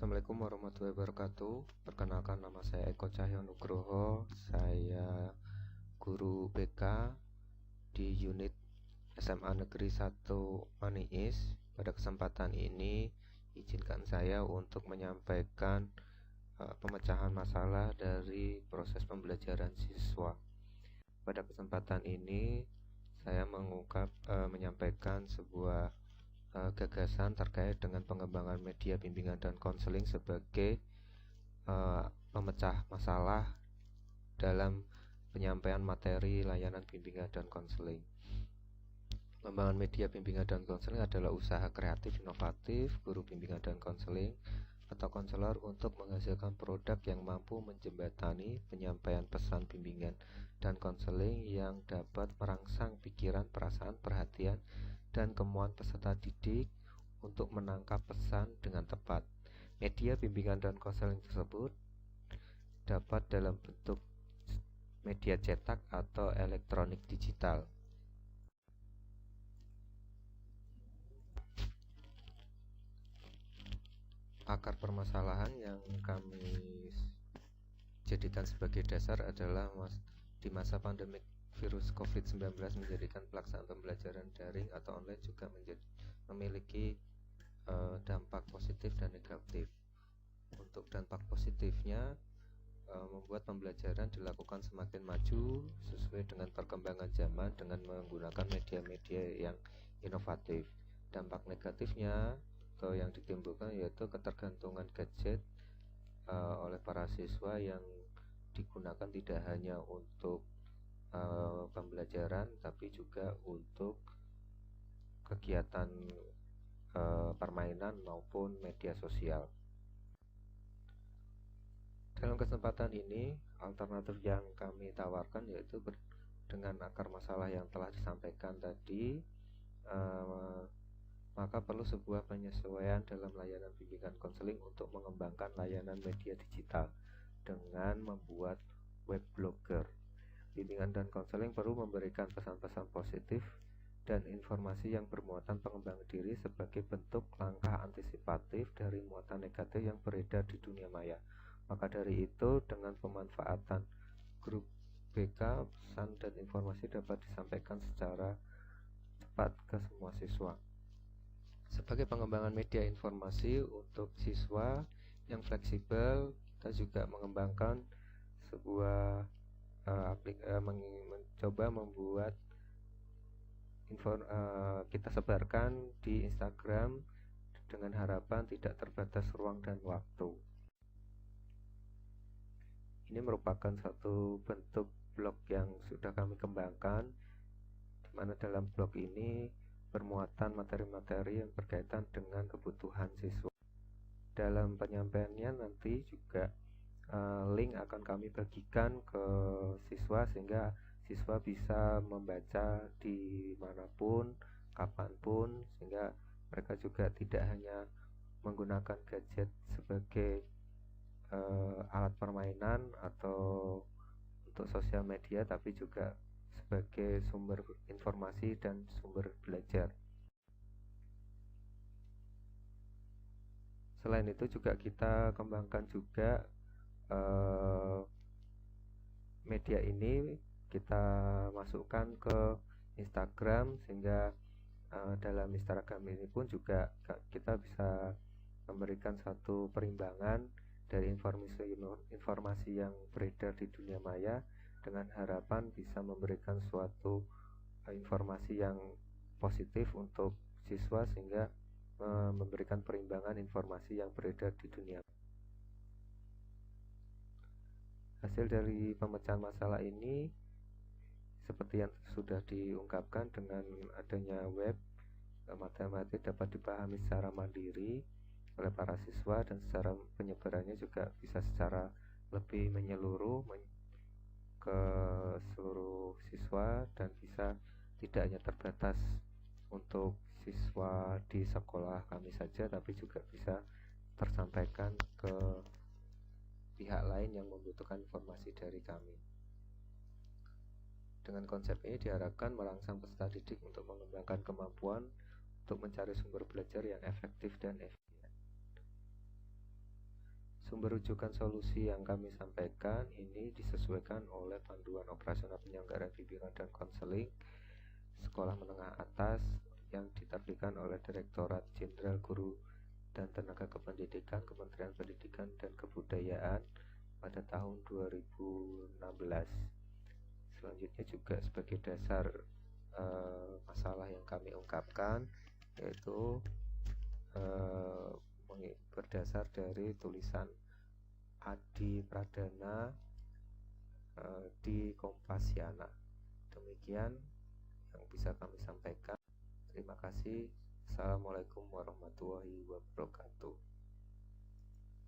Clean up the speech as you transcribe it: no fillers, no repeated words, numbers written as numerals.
Assalamualaikum warahmatullahi wabarakatuh. Perkenalkan, nama saya Eko Cahyo Nugroho. Saya guru BK di unit SMA Negeri 1 Maniis. Pada kesempatan ini izinkan saya untuk menyampaikan pemecahan masalah dari proses pembelajaran siswa. Pada kesempatan ini saya menyampaikan sebuah gagasan terkait dengan pengembangan media bimbingan dan konseling sebagai pemecah masalah dalam penyampaian materi layanan bimbingan dan konseling. Pengembangan media bimbingan dan konseling adalah usaha kreatif inovatif guru bimbingan dan konseling atau konselor untuk menghasilkan produk yang mampu menjembatani penyampaian pesan bimbingan dan konseling yang dapat merangsang pikiran, perasaan, perhatian, dan kemauan peserta didik untuk menangkap pesan dengan tepat. Media bimbingan dan konseling tersebut dapat dalam bentuk media cetak atau elektronik digital. Akar permasalahan yang kami jadikan sebagai dasar adalah di masa pandemik virus COVID-19 menjadikan pelaksanaan pembelajaran daring atau online juga memiliki dampak positif dan negatif. Untuk dampak positifnya, membuat pembelajaran dilakukan semakin maju sesuai dengan perkembangan zaman dengan menggunakan media-media yang inovatif. Dampak negatifnya atau yang ditimbulkan yaitu ketergantungan gadget oleh para siswa yang digunakan tidak hanya untuk pembelajaran tapi juga untuk kegiatan permainan maupun media sosial. Dalam kesempatan ini, alternatif yang kami tawarkan yaitu dengan akar masalah yang telah disampaikan tadi, maka perlu sebuah penyesuaian dalam layanan bimbingan konseling untuk mengembangkan layanan media digital dengan membuat web blogger. Bimbingan dan konseling perlu memberikan pesan-pesan positif dan informasi yang bermuatan pengembangan diri sebagai bentuk langkah antisipatif dari muatan negatif yang beredar di dunia maya. Maka dari itu, dengan pemanfaatan grup BK, pesan dan informasi dapat disampaikan secara cepat ke semua siswa. Sebagai pengembangan media informasi untuk siswa yang fleksibel, kita juga mengembangkan sebuah mencoba membuat kita sebarkan di Instagram dengan harapan tidak terbatas ruang dan waktu. Ini merupakan satu bentuk blog yang sudah kami kembangkan, di mana dalam blog ini bermuatan materi-materi yang berkaitan dengan kebutuhan siswa. Dalam penyampaiannya nanti juga link akan kami bagikan ke siswa sehingga siswa bisa membaca dimanapun, kapanpun, sehingga mereka juga tidak hanya menggunakan gadget sebagai alat permainan atau untuk sosial media, tapi juga sebagai sumber informasi dan sumber belajar. Selain itu juga kita kembangkan juga media ini kita masukkan ke Instagram sehingga dalam Instagram ini pun juga kita bisa memberikan satu perimbangan dari informasi yang beredar di dunia maya dengan harapan bisa memberikan suatu informasi yang positif untuk siswa sehingga memberikan perimbangan informasi yang beredar di dunia. Hasil dari pemecahan masalah ini seperti yang sudah diungkapkan, dengan adanya web, matematik dapat dipahami secara mandiri oleh para siswa dan secara penyebarannya juga bisa secara lebih menyeluruh ke seluruh siswa dan bisa tidak hanya terbatas untuk siswa di sekolah kami saja, tapi juga bisa tersampaikan ke pihak lain yang membutuhkan informasi dari kami. Dengan konsep ini diharapkan merangsang peserta didik untuk mengembangkan kemampuan untuk mencari sumber belajar yang efektif dan efisien. Sumber rujukan solusi yang kami sampaikan ini disesuaikan oleh panduan operasional penyelenggaraan bimbingan dan konseling sekolah menengah atas yang diterbitkan oleh Direktorat Jenderal Guru dan Tenaga Kependidikan Kementerian Pendidikan dan Kebudayaan pada tahun 2016. Selanjutnya juga sebagai dasar masalah yang kami ungkapkan, yaitu berdasar dari tulisan Adi Pradana di Kompasiana. Demikian yang bisa kami sampaikan. Terima kasih. Assalamualaikum warahmatullahi wabarakatuh.